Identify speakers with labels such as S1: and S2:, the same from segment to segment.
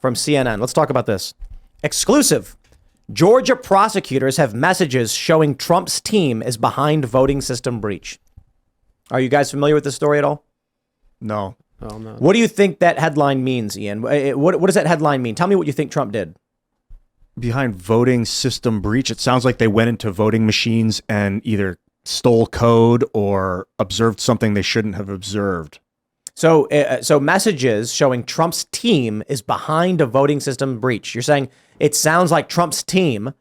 S1: from CNN. Let's talk about this. Exclusive. Georgia prosecutors have messages showing Trump's team is behind voting system breach. Are you guys familiar with this story at all?
S2: No.
S3: Oh, no.
S1: What do you think that headline means, Ian? What does that headline mean? Tell me what you think Trump did.
S2: Behind voting system breach, it sounds like they went into voting machines and either stole code or observed something they shouldn't have observed.
S1: So messages showing Trump's team is behind a voting system breach. You're saying it sounds like Trump's team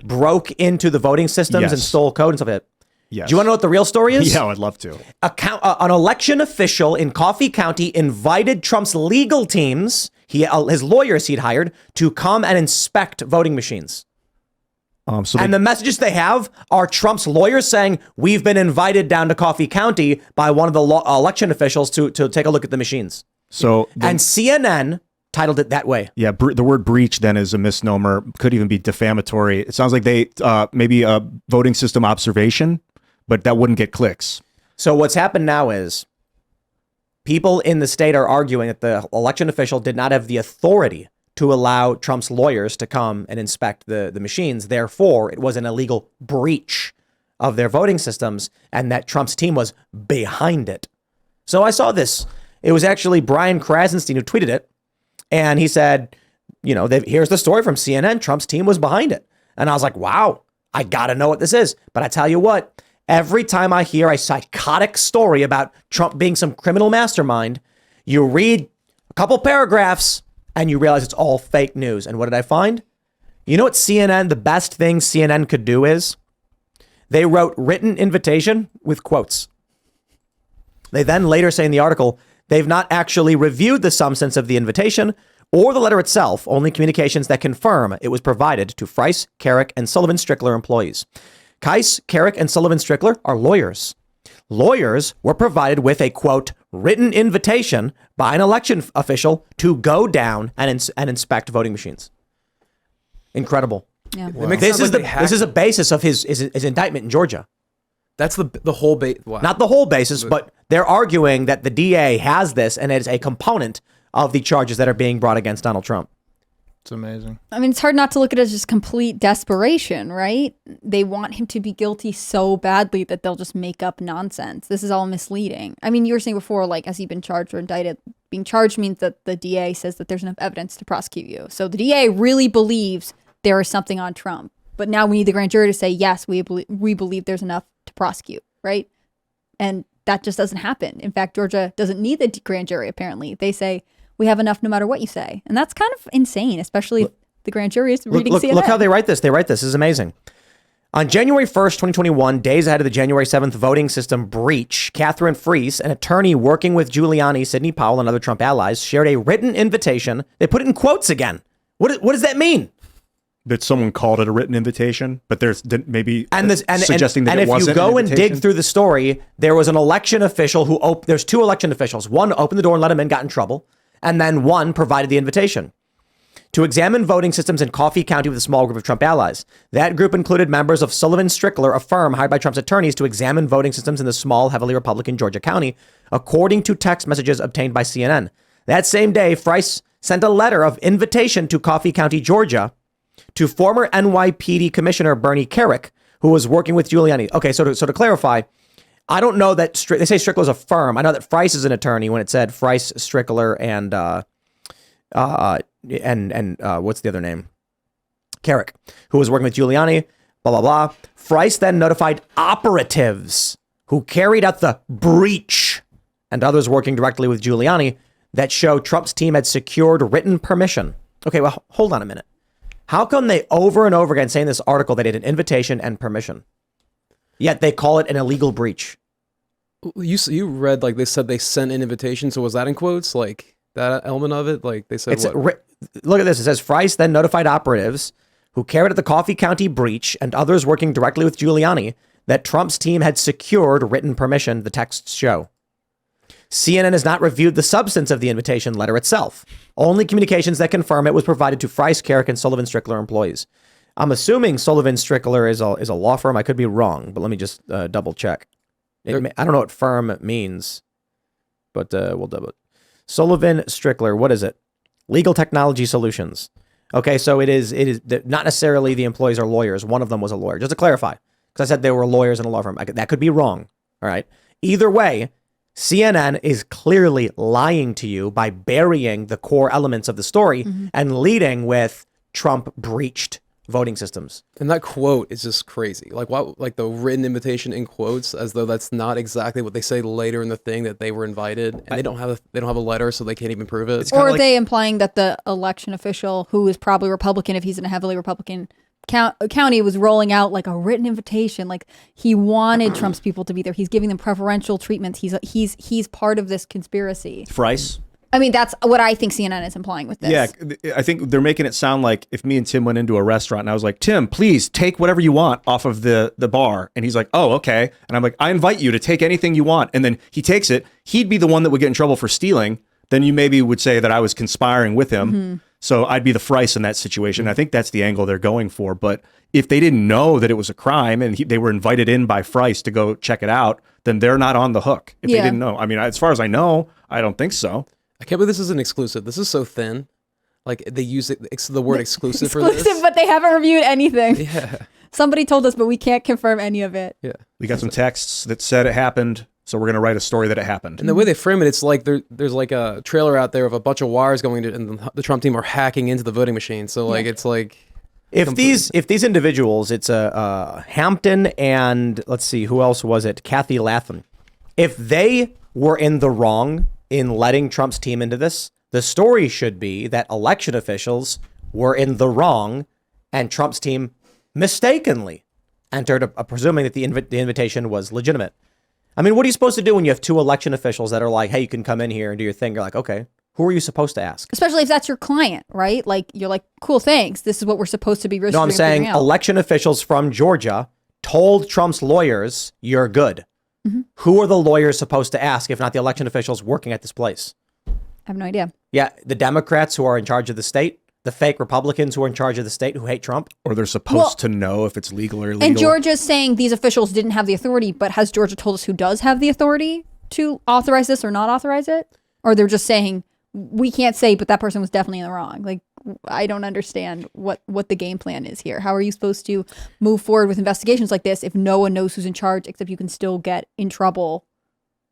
S1: broke into the voting systems and stole code and stuff like that.
S2: Yes.
S1: Do you want to know what the real story is?
S2: Yeah, I'd love to.
S1: An election official in Coffee County invited Trump's legal teams, his lawyers he'd hired, to come and inspect voting machines. And the messages they have are Trump's lawyers saying, we've been invited down to Coffee County by one of the election officials to take a look at the machines. And CNN titled it that way.
S2: Yeah, the word breach then is a misnomer, could even be defamatory. It sounds like they maybe a voting system observation, but that wouldn't get clicks.
S1: So what's happened now is people in the state are arguing that the election official did not have the authority to allow Trump's lawyers to come and inspect the machines. Therefore, it was an illegal breach of their voting systems and that Trump's team was behind it. So I saw this. It was actually Brian Krasenstein who tweeted it. And he said, here's the story from CNN. Trump's team was behind it. And I was like, wow, I got to know what this is. But I tell you what, every time I hear a psychotic story about Trump being some criminal mastermind, you read a couple paragraphs and you realize it's all fake news. And what did I find? You know what CNN, the best thing CNN could do is they wrote written invitation with quotes. They then later say in the article, they've not actually reviewed the substance of the invitation or the letter itself, only communications that confirm it was provided to Frice, Carrick, and Sullivan Strickler employees. Keiss, Carrick, and Sullivan Strickler are lawyers. Lawyers were provided with a, quote, written invitation by an election official to go down and inspect voting machines. Incredible.
S4: Yeah.
S3: Wow.
S1: This is a basis of his indictment in Georgia.
S3: That's the whole base. Wow.
S1: Not the whole basis, but they're arguing that the DA has this and it is a component of the charges that are being brought against Donald Trump.
S3: It's amazing.
S4: I mean, it's hard not to look at it as just complete desperation, right? They want him to be guilty so badly that they'll just make up nonsense. This is all misleading. I mean, you were saying before, like, has he been charged or indicted? Being charged means that the DA says that there's enough evidence to prosecute you. So the DA really believes there is something on Trump. But now we need the grand jury to say, yes, we believe there's enough to prosecute, right? And that just doesn't happen. In fact, Georgia doesn't need the grand jury, apparently. They say, we have enough no matter what you say. And that's kind of insane, especially if the grand jury is reading CNN.
S1: Look how they write this. This is amazing. On January 1st, 2021, days ahead of the January 7th voting system breach, Catherine Friess, an attorney working with Giuliani, Sidney Powell, and other Trump allies, shared a written invitation. They put it in quotes again. What does that mean?
S2: That someone called it a written invitation, but there's maybe suggesting that
S1: and
S2: it wasn't.
S1: if you go and dig through the story, there was an election official there's two election officials. One opened the door and let him in, got in trouble. And then one provided the invitation to examine voting systems in Coffee County with a small group of Trump allies. That group included members of Sullivan Strickler, a firm hired by Trump's attorneys to examine voting systems in the small, heavily Republican Georgia County, according to text messages obtained by CNN. That same day, Friess sent a letter of invitation to Coffee County, Georgia, to former NYPD Commissioner Bernie Carrick, who was working with Giuliani. Okay, so to clarify, I don't know that they say Strickler's a firm. I know that Friess is an attorney when it said Friess, Strickler, and what's the other name? Carrick, who was working with Giuliani, blah, blah, blah. Friess then notified operatives who carried out the breach and others working directly with Giuliani that show Trump's team had secured written permission. Okay, well, hold on a minute. How come they over and over again say in this article they had an invitation and permission? Yet they call it an illegal breach.
S3: You read, like, they said they sent an invitation. So was that in quotes? Like, that element of it? Like, they said
S1: look at this. It says, Friess then notified operatives who carried out the Coffee County breach and others working directly with Giuliani that Trump's team had secured written permission, the texts show. CNN has not reviewed the substance of the invitation letter itself. Only communications that confirm it was provided to Friess, Carrick, and Sullivan Strickler employees. I'm assuming Sullivan Strickler is a law firm. I could be wrong, but let me just double check. I don't know what firm means, but we'll double it. Sullivan Strickler, what is it? Legal Technology Solutions. Okay, so it is not necessarily the employees are lawyers. One of them was a lawyer. Just to clarify, because I said they were lawyers in a law firm. That could be wrong. All right. Either way, CNN is clearly lying to you by burying the core elements of the story and leading with Trump breached voting systems.
S3: And that quote is just crazy. Like what? Like the written invitation in quotes, as though that's not exactly what they say later in the thing, that they were invited, and they don't have a letter, so they can't even prove it.
S4: Or are they implying that the election official, who is probably Republican, if he's in a heavily Republican county, was rolling out like a written invitation, like he wanted Trump's people to be there. He's giving them preferential treatment. He's part of this conspiracy.
S2: Frice.
S4: I mean, that's what I think CNN is implying with this.
S2: Yeah, I think they're making it sound like if me and Tim went into a restaurant and I was like, Tim, please take whatever you want off of the bar. And he's like, oh, okay. And I'm like, I invite you to take anything you want. And then he takes it. He'd be the one that would get in trouble for stealing. Then you maybe would say that I was conspiring with him. So I'd be the Frice in that situation. I think that's the angle they're going for. But if they didn't know that it was a crime and they were invited in by Frice to go check it out, then they're not on the hook if they didn't know. I mean, as far as I know, I don't think so.
S3: I can't believe this is an exclusive. This is so thin. Like they use the word exclusive for this.
S4: Exclusive, but they haven't reviewed anything.
S3: Yeah.
S4: Somebody told us, but we can't confirm any of it.
S3: Yeah.
S2: We got some texts that said it happened, so we're going to write a story that it happened.
S3: And the way they frame it, it's like there's like a trailer out there of a bunch of wires going to, and the Trump team are hacking into the voting machine. So like it's like
S1: if these individuals, it's Hampton and let's see, who else was it? Kathy Latham. If they were in the wrong in letting Trump's team into this, the story should be that election officials were in the wrong and Trump's team mistakenly entered, presuming that the invitation was legitimate. I mean, what are you supposed to do when you have two election officials that are like, hey, you can come in here and do your thing? You're like, okay, who are you supposed to ask?
S4: Especially if that's your client, right? Like, you're like, cool, thanks. This is what we're supposed to be
S1: No, I'm saying election officials from Georgia told Trump's lawyers, you're good. Who are the lawyers supposed to ask if not the election officials working at this place?
S4: I have no idea.
S1: Yeah, the Democrats who are in charge of the state, the fake Republicans who are in charge of the state who hate Trump.
S2: Or they're supposed to know if it's legal or illegal.
S4: And Georgia's saying these officials didn't have the authority, but has Georgia told us who does have the authority to authorize this or not authorize it? Or they're just saying, we can't say, but that person was definitely in the wrong. Like, I don't understand what the game plan is here. How are you supposed to move forward with investigations like this if no one knows who's in charge, except you can still get in trouble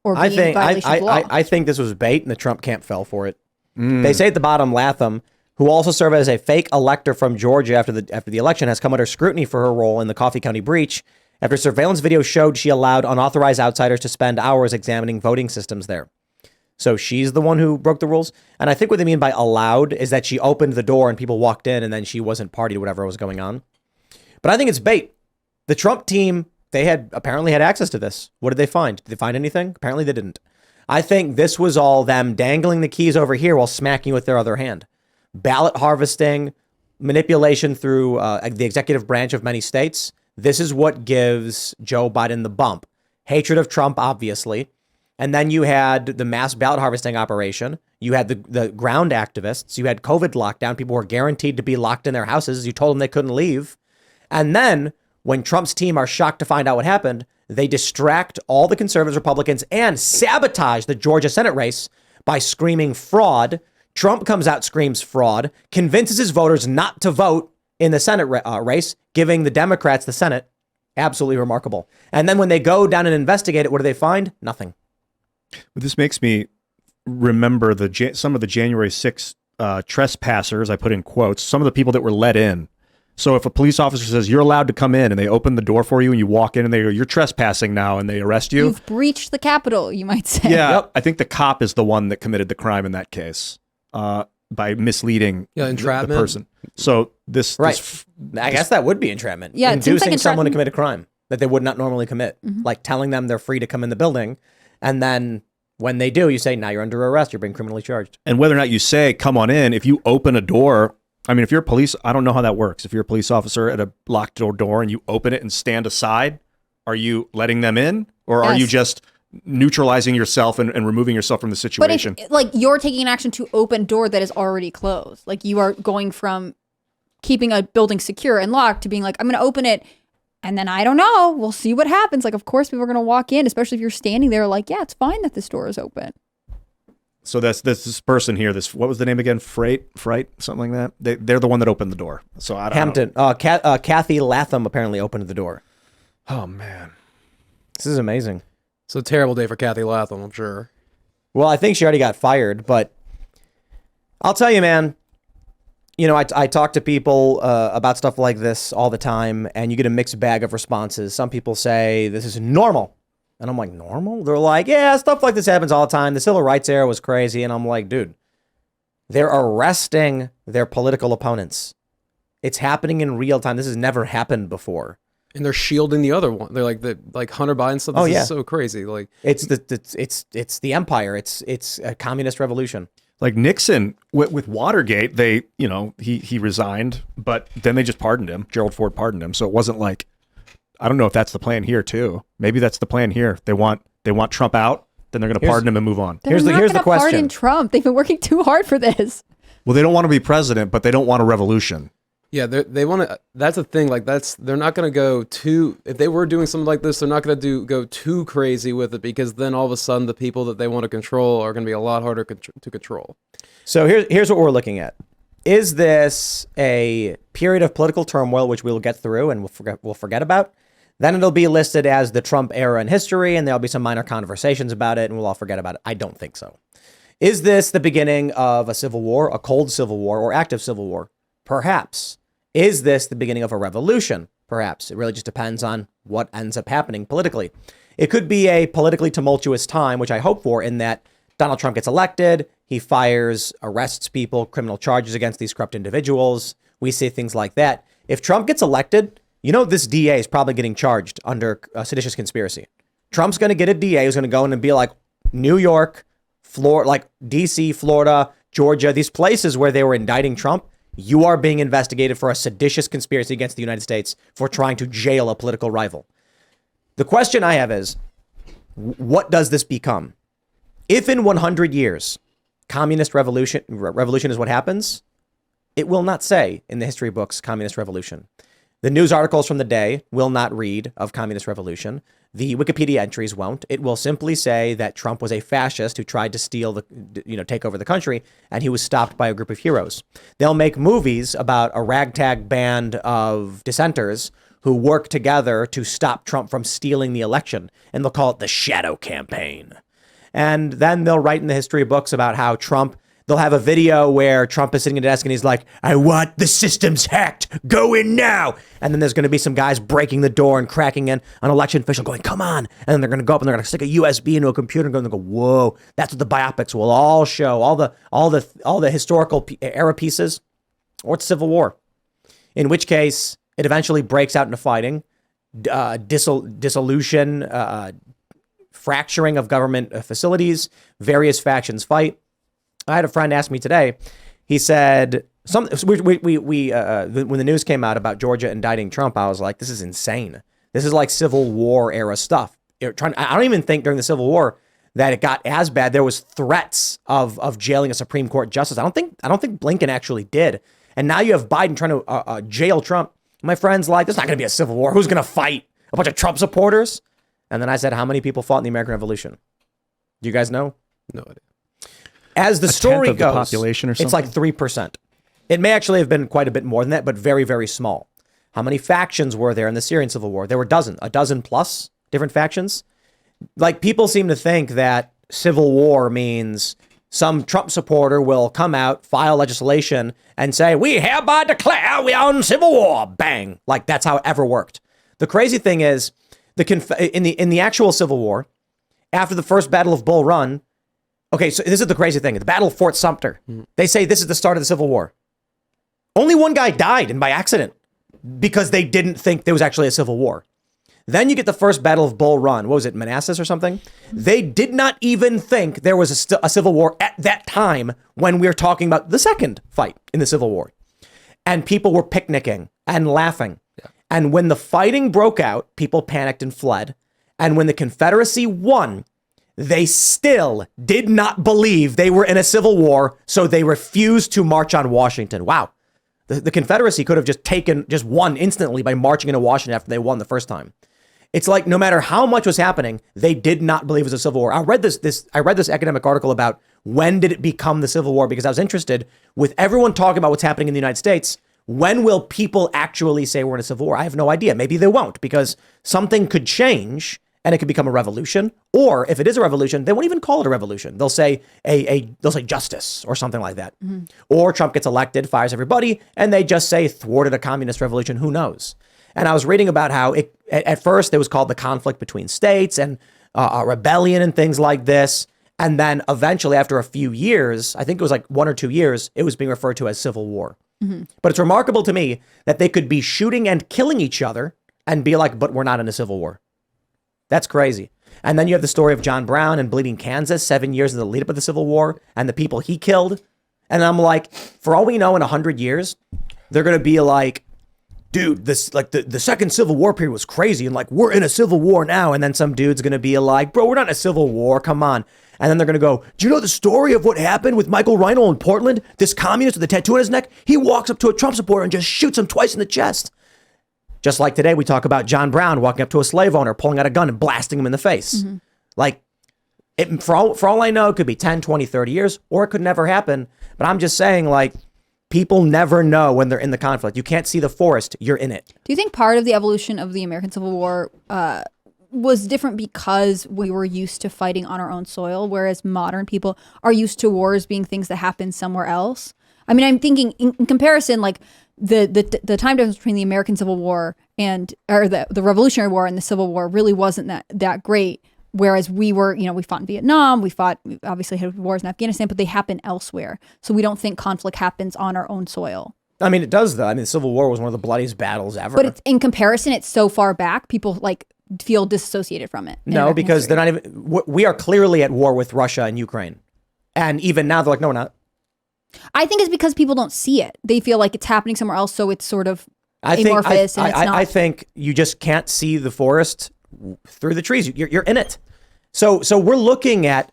S4: or be in violation of law?
S1: I think this was bait and the Trump camp fell for it. They say at the bottom, Latham, who also served as a fake elector from Georgia after the election, has come under scrutiny for her role in the Coffee County breach after surveillance video showed she allowed unauthorized outsiders to spend hours examining voting systems there. So she's the one who broke the rules. And I think what they mean by allowed is that she opened the door and people walked in and then she wasn't party to whatever was going on. But I think it's bait. The Trump team, they had apparently had access to this. What did they find? Did they find anything? Apparently they didn't. I think this was all them dangling the keys over here while smacking with their other hand. Ballot harvesting, manipulation through the executive branch of many states. This is what gives Joe Biden the bump. Hatred of Trump, obviously. And then you had the mass ballot harvesting operation. You had the ground activists. You had COVID lockdown. People were guaranteed to be locked in their houses. You told them they couldn't leave. And then when Trump's team are shocked to find out what happened, they distract all the conservatives, Republicans, and sabotage the Georgia Senate race by screaming fraud. Trump comes out, screams fraud, convinces his voters not to vote in the Senate race, giving the Democrats the Senate. Absolutely remarkable. And then when they go down and investigate it, what do they find? Nothing.
S2: This makes me remember some of the January 6th trespassers, I put in quotes, some of the people that were let in. So if a police officer says, you're allowed to come in, and they open the door for you and you walk in and they go, you're trespassing now, and they arrest you.
S4: You've breached the Capitol, you might say.
S2: Yeah, yep. I think the cop is the one that committed the crime in that case by misleading
S3: entrapment.
S2: The person. So this...
S1: Right. I guess that would be entrapment.
S4: Yeah,
S1: inducing someone to commit a crime that they would not normally commit. Like telling them they're free to come in the building. And then when they do, you say, now you're under arrest. You're being criminally charged.
S2: And whether or not you say, come on in, if you open a door, I mean, if you're a police, I don't know how that works. If you're a police officer at a locked door and you open it and stand aside, are you letting them in? Or are you just neutralizing yourself and removing yourself from the situation?
S4: But like you're taking an action to open a door that is already closed. Like you are going from keeping a building secure and locked to being like, I'm going to open it. And then I don't know. We'll see what happens. Like, of course, people are going to walk in, especially if you're standing there like, yeah, it's fine that this door is open.
S2: So that's this person here. This what was the name again? Fright, something like that. They're the one that opened the door. So I don't
S1: Hampton. Kathy Latham apparently opened the door.
S2: Oh man,
S1: This is amazing.
S3: So terrible day for Kathy Latham, I'm sure.
S1: Well, I think she already got fired, but I'll tell you, man. You know, I talk to people about stuff like this all the time, and you get a mixed bag of responses. Some people say this is normal. And I'm like, normal? They're like, yeah, stuff like this happens all the time. The civil rights era was crazy. And I'm like, dude, they're arresting their political opponents. It's happening in real time. This has never happened before.
S3: And they're shielding the other one. They're like Hunter Biden stuff. This is so crazy. Like
S1: it's the empire. It's a communist revolution.
S2: like Nixon with Watergate, he resigned, but then they just pardoned him. Gerald Ford pardoned him. So it wasn't like, I don't know if that's the plan here too. Maybe that's the plan here. They want Trump out, then they're going to pardon him and move on.
S4: They're not
S1: here's the
S4: gonna
S1: question.
S4: Pardon Trump. They've been working too hard for this.
S2: Well, they don't want to be president, but they don't want a revolution.
S3: yeah, they want to. That's the thing. Like they're not going to go too. If they were doing something like this, they're not going to go too crazy with it because then all of a sudden the people that they want to control are going to be a lot harder to control.
S1: So here's what we're looking at. Is this a period of political turmoil which we'll get through and we'll forget about? Then it'll be listed as the Trump era in history, and there'll be some minor conversations about it, and we'll all forget about it. I don't think so. Is this the beginning of a civil war, a cold civil war, or active civil war? Perhaps. Is this the beginning of a revolution? Perhaps. It really just depends on what ends up happening politically. It could be a politically tumultuous time, which I hope for, in that Donald Trump gets elected, he fires, arrests people, criminal charges against these corrupt individuals. We see things like that. If Trump gets elected, you know this DA is probably getting charged under a seditious conspiracy. Trump's going to get a DA who's going to go in and be like, New York, Florida, like DC, Florida, Georgia, these places where they were indicting Trump, you are being investigated for a seditious conspiracy against the United States for trying to jail a political rival. The question I have is, what does this become? If in 100 years, communist revolution is what happens, it will not say in the history books, communist revolution. The news articles from the day will not read of communist revolution. The Wikipedia entries won't. It will simply say that Trump was a fascist who tried to take over the country, and he was stopped by a group of heroes. They'll make movies about a ragtag band of dissenters who work together to stop Trump from stealing the election, and they'll call it the shadow campaign. And then they'll write in the history books about how they'll have a video where Trump is sitting at a desk and he's like, I want the system's hacked. Go in now. And then there's going to be some guys breaking the door and cracking in, an election official going, come on. And then they're going to go up and they're going to stick a USB into a computer and go, whoa, that's what the biopics will all show. All the historical era pieces, or it's civil war, in which case it eventually breaks out into fighting, dissolution, fracturing of government facilities, various factions fight. I had a friend ask me today. He said, when the news came out about Georgia indicting Trump, I was like, this is insane. This is like Civil War era stuff. I don't even think during the Civil War that it got as bad. There was threats of jailing a Supreme Court justice. I don't think Blinken actually did. And now you have Biden trying to jail Trump. My friend's like, there's not going to be a civil war. Who's going to fight? A bunch of Trump supporters? And then I said, how many people fought in the American Revolution? Do you guys know?
S3: No idea.
S1: As the story
S2: tenth of the
S1: goes,
S2: population or
S1: it's like 3%. It may actually have been quite a bit more than that, but very, very small. How many factions were there in the Syrian civil war? There were a dozen plus different factions. Like, people seem to think that civil war means some Trump supporter will come out, file legislation, and say, we hereby declare we are in civil war. Bang. Like, that's how it ever worked. The crazy thing is, in the actual civil war, after the first Battle of Bull Run, okay, so this is the crazy thing. The Battle of Fort Sumter. They say this is the start of the Civil War. Only one guy died, and by accident, because they didn't think there was actually a civil war. Then you get the first Battle of Bull Run. What was it, Manassas or something? They did not even think there was a civil war at that time when we were talking about the second fight in the Civil War. And people were picnicking and laughing. Yeah. And when the fighting broke out, people panicked and fled. And when the Confederacy won, they still did not believe they were in a civil war, so they refused to march on Washington. Wow. The Confederacy could have just won instantly by marching into Washington after they won the first time. It's like no matter how much was happening, they did not believe it was a civil war. I read this academic article about when did it become the Civil War, because I was interested with everyone talking about what's happening in the United States. When will people actually say we're in a civil war? I have no idea. Maybe they won't, because something could change and it could become a revolution. Or if it is a revolution, they won't even call it a revolution. They'll say they'll say justice or something like that. Mm-hmm. Or Trump gets elected, fires everybody, and they just say thwarted a communist revolution. Who knows? And I was reading about how at first it was called the conflict between states and a rebellion and things like this. And then eventually, after a few years, I think it was like 1 or 2 years, it was being referred to as civil war. Mm-hmm. But it's remarkable to me that they could be shooting and killing each other and be like, but we're not in a civil war. That's crazy. And then you have the story of John Brown and Bleeding Kansas, 7 years in the lead up of the Civil War, and the people he killed. And I'm like, for all we know, in 100 years, they're going to be like, dude, this like the second Civil War period was crazy. And like, we're in a civil war now. And then some dude's going to be like, bro, we're not in a civil war. Come on. And then they're going to go, do you know the story of what happened with Michael Reinl in Portland? This communist with a tattoo on his neck, he walks up to a Trump supporter and just shoots him twice in the chest. Just like today, we talk about John Brown walking up to a slave owner, pulling out a gun and blasting him in the face. Mm-hmm. Like, for all I know, it could be 10, 20, 30 years, or it could never happen. But I'm just saying, like, people never know when they're in the conflict. You can't see the forest, you're in it.
S4: Do you think part of the evolution of the American Civil War was different because we were used to fighting on our own soil, whereas modern people are used to wars being things that happen somewhere else? I mean, I'm thinking in comparison, like the time difference between the American Civil War or the Revolutionary War and the Civil War really wasn't that great. Whereas we were, we fought in Vietnam, we obviously had wars in Afghanistan, but they happen elsewhere. So we don't think conflict happens on our own soil.
S1: I mean, it does though. I mean, the Civil War was one of the bloodiest battles ever.
S4: But in comparison, it's so far back, people like feel disassociated from it.
S1: No, because they're not even. We are clearly at war with Russia and Ukraine, and even now they're like, no, we're not.
S4: I think it's because people don't see it. They feel like it's happening somewhere else, so it's sort of amorphous and it's not.
S1: I think you just can't see the forest through the trees. You're in it. So we're looking at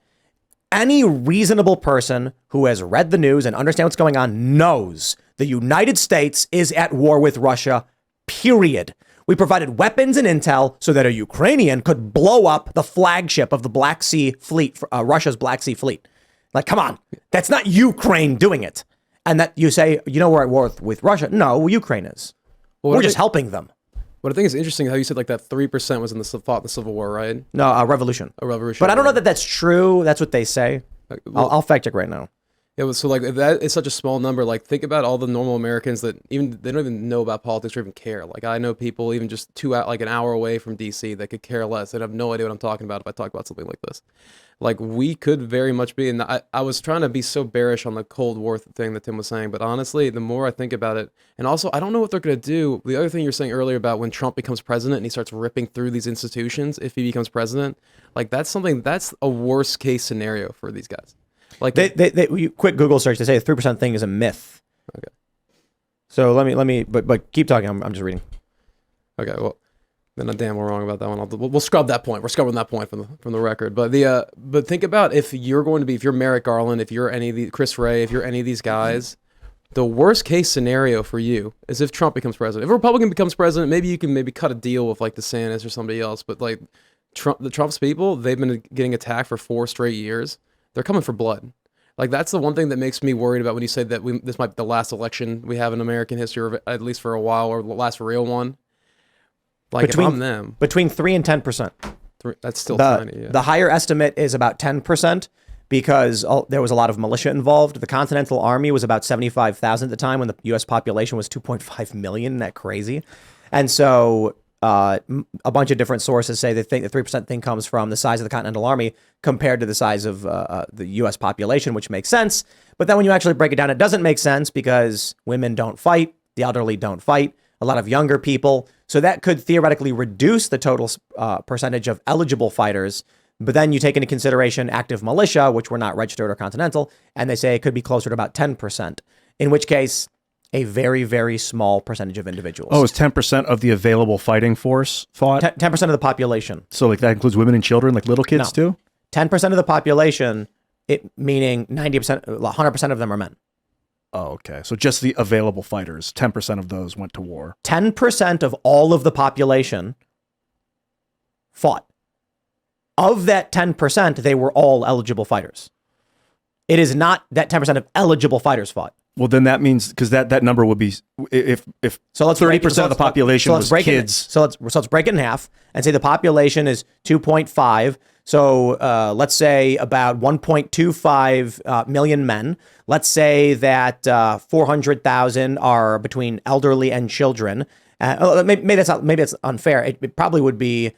S1: any reasonable person who has read the news and understands what's going on knows the United States is at war with Russia, period. We provided weapons and intel so that a Ukrainian could blow up the flagship of the Black Sea Fleet, Russia's Black Sea Fleet. Like, come on, that's not Ukraine doing it. And that you say, we're at war with Russia. No, Ukraine is. Well, we're just helping them.
S3: What I think is interesting how you said like that 3% was fought in the Civil War, right?
S1: No, a revolution.
S3: A revolution.
S1: But I don't know that that's true. That's what they say. I'll fact check right now.
S3: Yeah, so like if that is such a small number, like think about all the normal Americans that they don't even know about politics or even care. Like I know people even just an hour away from DC that could care less. They'd have no idea what I'm talking about if I talk about something like this. Like we could very much be, and I was trying to be so bearish on the Cold War thing that Tim was saying, but honestly, the more I think about it, and also I don't know what they're going to do. The other thing you're saying earlier about when Trump becomes president and he starts ripping through these institutions, if he becomes president, like that's a worst case scenario for these guys. Like
S1: quick Google search, they say the 3% thing is a myth.
S3: Okay.
S1: So let me, but keep talking. I'm just reading.
S3: Okay. Well, then damn, we're wrong about that one. We'll scrub that point. We're scrubbing that point from the record. But but think about if you're Merrick Garland, if you're any of the Chris Wray, if you're any of these guys, the worst case scenario for you is if Trump becomes president. If a Republican becomes president, maybe you can cut a deal with like DeSantis or somebody else. But like Trump's people, they've been getting attacked for 4 straight years. They're coming for blood. Like that's the one thing that makes me worried about when you say that this might be the last election we have in American history, or at least for a while, or the last real one. Like if I'm them,
S1: between 3 and 10%.
S3: That's still tiny. Yeah.
S1: The higher estimate is about 10% because there was a lot of militia involved. The Continental Army was about 75,000 at the time when the U.S. population was 2.5 million. Isn't that crazy? And so a bunch of different sources say they think the 3% thing comes from the size of the Continental Army compared to the size of the U.S. population, which makes sense. But then when you actually break it down, it doesn't make sense because women don't fight, the elderly don't fight, a lot of younger people. So that could theoretically reduce the total percentage of eligible fighters. But then you take into consideration active militia, which were not registered or Continental, and they say it could be closer to about 10%, in which case a very, very small percentage of individuals.
S2: Oh, it's 10% of the available fighting force fought?
S1: 10% of the population.
S2: So like that includes women and children, like little kids too?
S1: 10% of the population, meaning 90%, 100% of them are men.
S2: Oh, okay. So just the available fighters, 10% of those went to war.
S1: 10% of all of the population fought. Of that 10%, they were all eligible fighters. It is not that 10% of eligible fighters fought.
S2: Well, then that means, because that number would be, if
S1: So let's
S2: 30% of the population was kids.
S1: So let's break it in half and say the population is 2.5. So let's say about 1.25 million men. Let's say that 400,000 are between elderly and children. Maybe that's unfair. It probably would be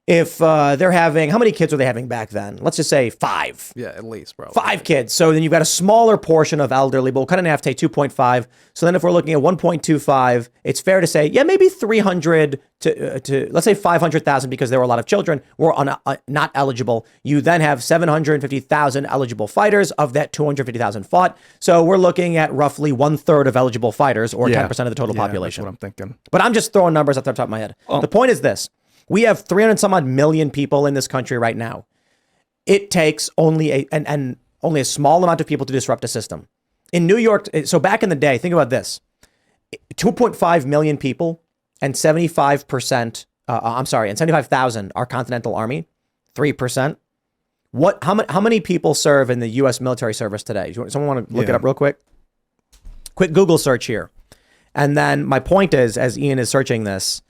S1: if they're having, how many kids are they having back then? Let's just say 5.
S3: Yeah, at least, probably.
S1: 5 kids. So then you've got a smaller portion of elderly, but we'll cut it in half, take 2.5. So then if we're looking at 1.25, it's fair to say, yeah, maybe 300 to let's say 500,000, because there were a lot of children, were not eligible. You then have 750,000 eligible fighters. Of that, 250,000 fought. So we're looking at roughly 1/3 of eligible fighters, or 10% of the total population.
S2: That's what I'm thinking.
S1: But I'm just throwing numbers off the top of my head. The point is this. We have 300 some odd million people in this country right now. It takes only only a small amount of people to disrupt a system. In New York, so back in the day, think about this. 2.5 million people and 75%, and 75,000 are Continental Army, 3%. How many people serve in the U.S. military service today? Someone want to look it up real quick? Quick Google search here. And then my point is, as Ian is searching this,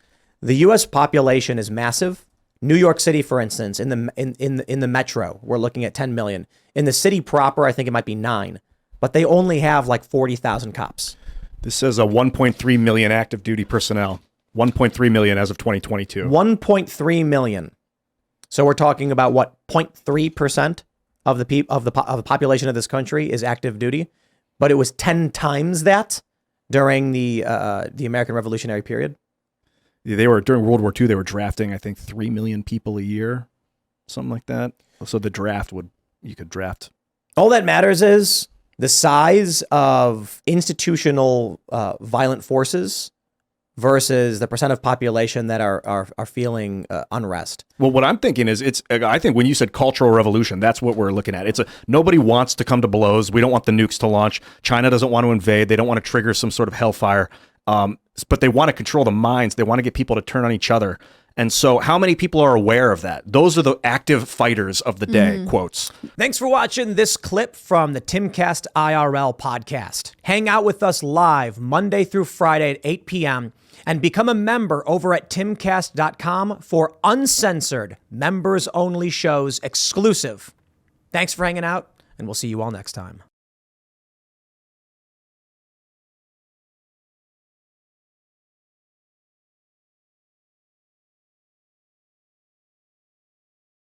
S1: the U.S. population is massive. New York City, for instance, in the metro, we're looking at 10 million. In the city proper, I think it might be 9, but they only have like 40,000 cops.
S2: This says a 1.3 million active duty personnel. 1.3 million as of 2022.
S1: 1.3 million. So we're talking about what, 0.3% of the population of this country is active duty, but it was 10 times that during the American Revolutionary period.
S2: They were, during World War II, they were drafting, I think, 3 million people a year, something like that. So the draft you could draft.
S1: All that matters is the size of institutional violent forces versus the percent of population that are feeling unrest.
S2: Well, what I'm thinking is, I think when you said cultural revolution, that's what we're looking at. Nobody wants to come to blows. We don't want the nukes to launch. China doesn't want to invade. They don't want to trigger some sort of hellfire. But they want to control the minds. They want to get people to turn on each other. And so how many people are aware of that? Those are the active fighters of the day, quotes.
S1: Thanks for watching this clip from the Timcast IRL podcast. Hang out with us live Monday through Friday at 8 p.m. and become a member over at timcast.com for uncensored, members-only shows exclusive. Thanks for hanging out, and we'll see you all next time.